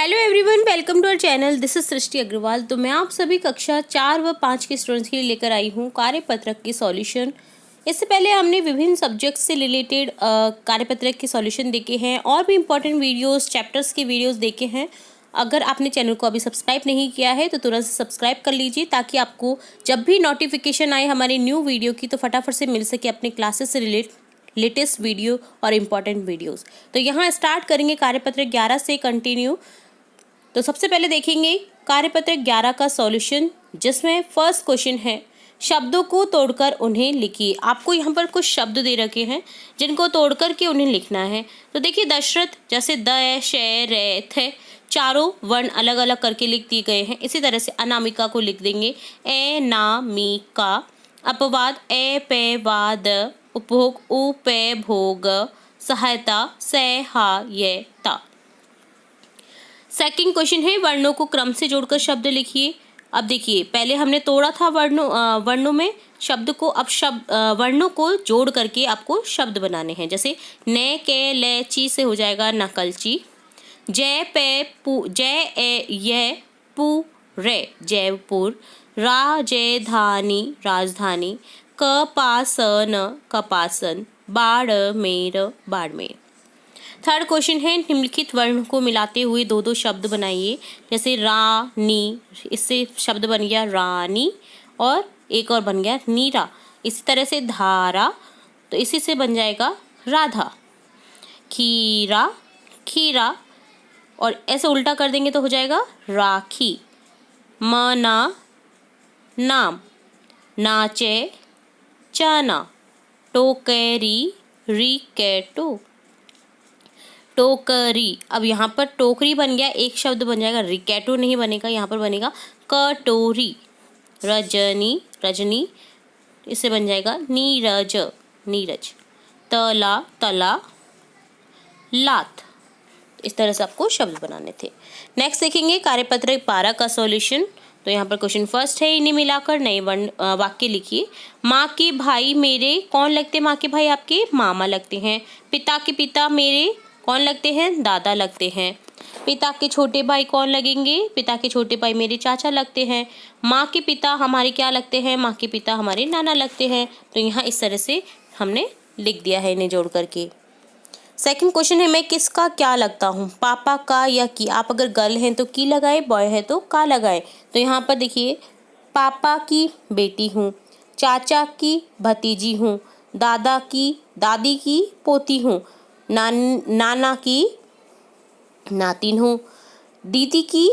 Hello everyone, welcome to our channel. This is Srishti Agarwal. तो मैं आप सभी कक्षा 4 व 5 के स्टूडेंट्स के लिए लेकर आई हूँ कार्यपत्रक की सॉल्यूशन। इससे पहले हमने विभिन्न सब्जेक्ट्स से रिलेटेड कार्यपत्रक के सॉल्यूशन देखे हैं और भी इम्पोर्टेंट वीडियोस, चैप्टर्स के वीडियोस देखे हैं। अगर आपने चैनल को अभी सब्सक्राइब नहीं किया है तो तुरंत से सब्सक्राइब कर लीजिए, ताकि आपको जब भी नोटिफिकेशन आए हमारी न्यू वीडियो की तो फटाफट से मिल सके अपने क्लासेस से लेटेस्ट वीडियो और इम्पॉर्टेंट वीडियोस। तो यहाँ स्टार्ट करेंगे कार्यपत्रक 11 से कंटिन्यू। तो सबसे पहले देखेंगे कार्यपत्रक 11 का सॉल्यूशन, जिसमें फर्स्ट क्वेश्चन है शब्दों को तोड़कर उन्हें लिखिए। आपको यहाँ पर कुछ शब्द दे रखे हैं जिनको तोड़कर के उन्हें लिखना है। तो देखिए, दशरथ जैसे द, श, रे, थे चारों वर्ण अलग अलग करके लिख दिए गए हैं। इसी तरह से अनामिका को लिख देंगे ए ना मी का। अपवाद ए पे वाद, उपभोग उ पे भोग, सहायता से हा ये ता। सेकंड क्वेश्चन है वर्णों को क्रम से जोड़कर शब्द लिखिए। अब देखिए, पहले हमने तोड़ा था वर्णों में शब्द को, अब वर्णों को जोड़ करके आपको शब्द बनाने हैं। जैसे ने के ले ची से हो जाएगा नकलची, जय पे पू जय ए ये पू रे जयपुर, राजधानी राजधानी, कपासन कपासन, बाड़मेर बाड़मेर। थर्ड क्वेश्चन है निम्नलिखित वर्ण को मिलाते हुए दो दो शब्द बनाइए। जैसे रा नी, इससे शब्द बन गया रानी, और एक और बन गया नीरा। इसी तरह से धारा, तो इसी से बन जाएगा राधा। खीरा खीरा, और ऐसे उल्टा कर देंगे तो हो जाएगा राखी। मना नाम, नाचे चना, टोकरी रिकेटो टोकरी। अब यहाँ पर टोकरी बन गया, एक शब्द बन जाएगा, रिकेटो नहीं बनेगा, यहाँ पर बनेगा कटोरी। रजनी रजनी, इससे बन जाएगा नीरज नीरज। तला तला, लात। इस तरह से आपको शब्द बनाने थे। नेक्स्ट देखेंगे कार्यपत्रक 12 का सॉल्यूशन। तो यहाँ पर क्वेश्चन फर्स्ट है, इन्हें मिलाकर नए वाक्य लिखिए। माँ के भाई मेरे कौन लगते हैं? माँ के भाई आपके मामा लगते हैं। पिता के पिता मेरे कौन लगते हैं? दादा लगते हैं। पिता के छोटे भाई कौन लगेंगे? पिता के छोटे भाई मेरे चाचा लगते हैं। माँ के पिता हमारे क्या लगते हैं? माँ के पिता हमारे नाना लगते हैं। तो यहाँ इस तरह से हमने लिख दिया है इन्हें जोड़ करके। सेकंड क्वेश्चन है, मैं किसका क्या लगता हूँ? पापा का या की। आप अगर गर्ल हैं तो की लगाए, बॉय है तो का लगाए। तो यहाँ पर देखिए, पापा की बेटी हूँ, चाचा की भतीजी हूँ, दादा की दादी की पोती हूँ, नाना की नातिन हूँ, दीदी की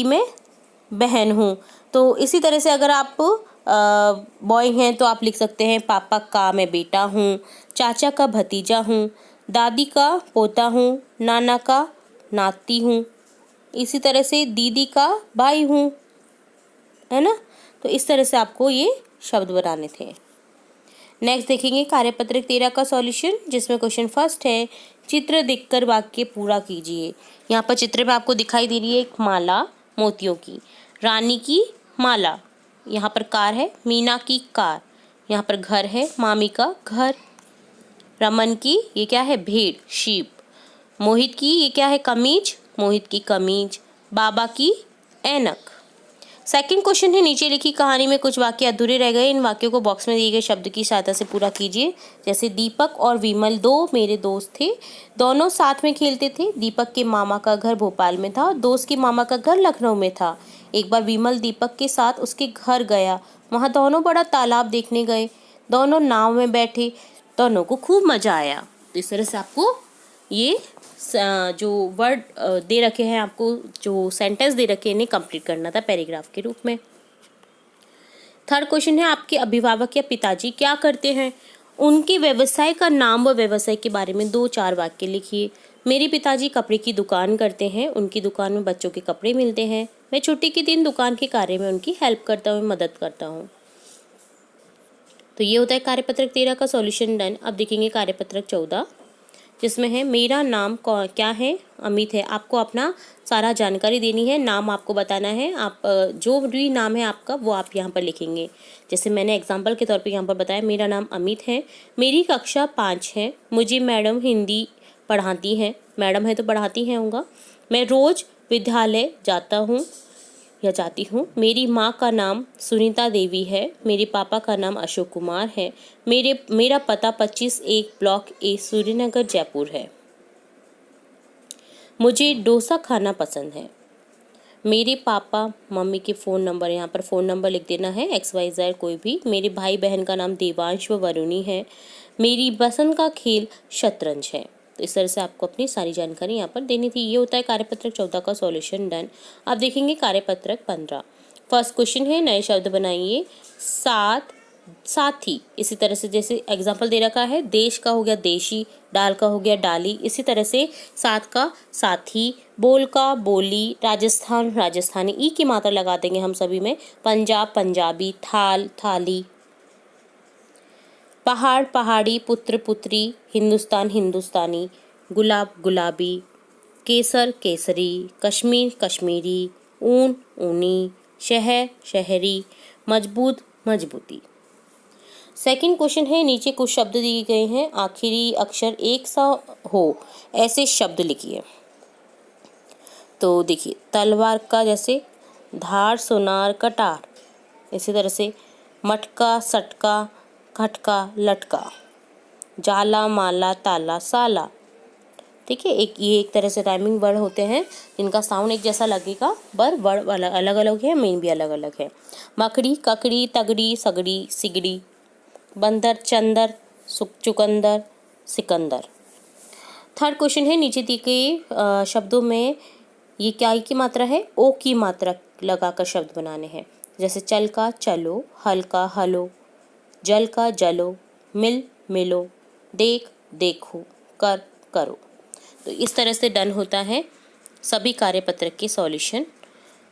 मैं बहन हूँ। तो इसी तरह से अगर आप बॉय हैं तो आप लिख सकते हैं पापा का मैं बेटा हूँ, चाचा का भतीजा हूँ, दादी का पोता हूँ, नाना का नाती हूँ, इसी तरह से दीदी का भाई हूँ, है ना। तो इस तरह से आपको ये शब्द बनाने थे। नेक्स्ट देखेंगे कार्यपत्रक 13 का सॉल्यूशन, जिसमें क्वेश्चन फर्स्ट है, चित्र देखकर वाक्य पूरा कीजिए। यहाँ पर चित्र में आपको दिखाई दे रही है एक माला मोतियों की। रानी की माला, यहाँ पर कार है, मीना की कार, यहाँ पर घर है, मामी का घर। रमन की ये क्या है? भेड़ शीप। मोहित की ये क्या है? कमीज, मोहित की कमीज। बाबा की ऐनक। सेकंड क्वेश्चन है, नीचे लिखी कहानी में कुछ वाक्य अधूरे रह गए, इन वाक्यों को बॉक्स में दिए गए शब्द की सहायता से पूरा कीजिए। जैसे दीपक और विमल दो मेरे दोस्त थे, दोनों साथ में खेलते थे। दीपक के मामा का घर भोपाल में था और दोस्त के मामा का घर लखनऊ में था। एक बार विमल दीपक के साथ उसके घर गया, वहाँ दोनों बड़ा तालाब देखने गए, दोनों नाव में बैठे, दोनों को खूब मजा आया। तो इस तरह से आपको ये जो वर्ड दे रखे हैं, आपको जो सेंटेंस दे रखे हैं, इन्हें कंप्लीट करना था पैराग्राफ के रूप में। थर्ड क्वेश्चन है, आपके अभिभावक या पिताजी क्या करते हैं? उनके व्यवसाय का नाम व व्यवसाय के बारे में 2-4 वाक्य लिखिए। मेरे पिताजी कपड़े की दुकान करते हैं, उनकी दुकान में बच्चों के कपड़े मिलते हैं। मैं छुट्टी के दिन दुकान के कार्य में उनकी हेल्प करता हूँ, मदद करता हूँ। तो ये होता है कार्यपत्रक 13 का सॉल्यूशन डन। अब देखेंगे कार्यपत्रक 14, जिसमें है मेरा नाम क्या है? अमित है। आपको अपना सारा जानकारी देनी है, नाम आपको बताना है। आप जो भी नाम है आपका वो आप यहाँ पर लिखेंगे। जैसे मैंने एग्जांपल के तौर पे यहाँ पर बताया, मेरा नाम अमित है, मेरी कक्षा 5 है, मुझे मैडम हिंदी पढ़ाती हैं, मैडम है तो पढ़ाती हैं होगा। मैं रोज़ विद्यालय जाता हूँ या जाती हूँ। मेरी माँ का नाम सुनीता देवी है। मेरे पापा का नाम अशोक कुमार है। मेरा पता 25/1 ब्लॉक ए सूर्यनगर जयपुर है। मुझे डोसा खाना पसंद है। मेरे पापा मम्मी के फ़ोन नंबर, यहाँ पर फ़ोन नंबर लिख देना है, XYZ कोई भी। मेरे भाई बहन का नाम देवांश व वरुणी है। मेरी पसंद का खेल शतरंज है। तो इस तरह से आपको अपनी सारी जानकारी यहाँ पर देनी थी। ये होता है कार्यपत्रक 14 का सॉल्यूशन डन। अब देखेंगे कार्यपत्रक 15। फर्स्ट क्वेश्चन है, नए शब्द बनाइए। साथ, साथी, इसी तरह से जैसे एग्जाम्पल दे रखा है, देश का हो गया देशी, डाल का हो गया डाली, इसी तरह से साथ का साथी, बोल का बोली, राजस्थान राजस्थानी, ई की मात्रा लगा देंगे हम सभी में, पंजाब पंजाबी, थाल थाली, पहाड़ पहाड़ी, पुत्र पुत्री, हिंदुस्तान हिंदुस्तानी, गुलाब गुलाबी, केसर केसरी, कश्मीर कश्मीरी, ऊन ऊनी, शहर शहरी, मजबूत मजबूती। सेकंड क्वेश्चन है, नीचे कुछ शब्द दिए गए हैं, आखिरी अक्षर एक सा हो ऐसे शब्द लिखिए। तो देखिए, तलवार का जैसे धार सोनार कटार, इसी तरह से मटका सटका खटका लटका, जाला माला ताला साला। ठीक है, ये एक तरह से राइमिंग वर्ड होते हैं जिनका साउंड एक जैसा लगेगा, पर वर्ड अलग अलग है, मीन भी अलग अलग है। मकड़ी ककड़ी तगड़ी सगड़ी सिगड़ी, बंदर चंदर चुकंदर सिकंदर। थर्ड क्वेश्चन है, नीचे दिए गए शब्दों में ये क्या की मात्रा है, ओ की मात्रा लगाकर शब्द बनाने हैं। जैसे चल का चलो, हल का हलो, जल का जलो, मिल मिलो, देख देखो, कर करो। तो इस तरह से डन होता है सभी कार्यपत्रक के सॉल्यूशन।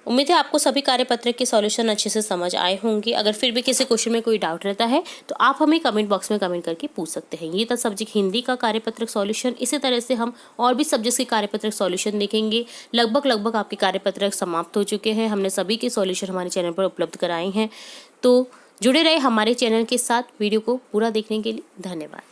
उम्मीद है आपको सभी कार्यपत्रक के सॉल्यूशन अच्छे से समझ आए होंगे। अगर फिर भी किसी क्वेश्चन में कोई डाउट रहता है तो आप हमें कमेंट बॉक्स में कमेंट करके पूछ सकते हैं। ये था सब्जेक्ट हिंदी का कार्यपत्रक सॉल्यूशन। इसी तरह से हम और भी सब्जेक्ट्स के कार्यपत्रक सॉल्यूशन देखेंगे। लगभग आपके कार्यपत्रक समाप्त हो चुके हैं। हमने सभी के सॉल्यूशन हमारे चैनल पर उपलब्ध कराए हैं। तो जुड़े रहे हमारे चैनल के साथ। वीडियो को पूरा देखने के लिए धन्यवाद।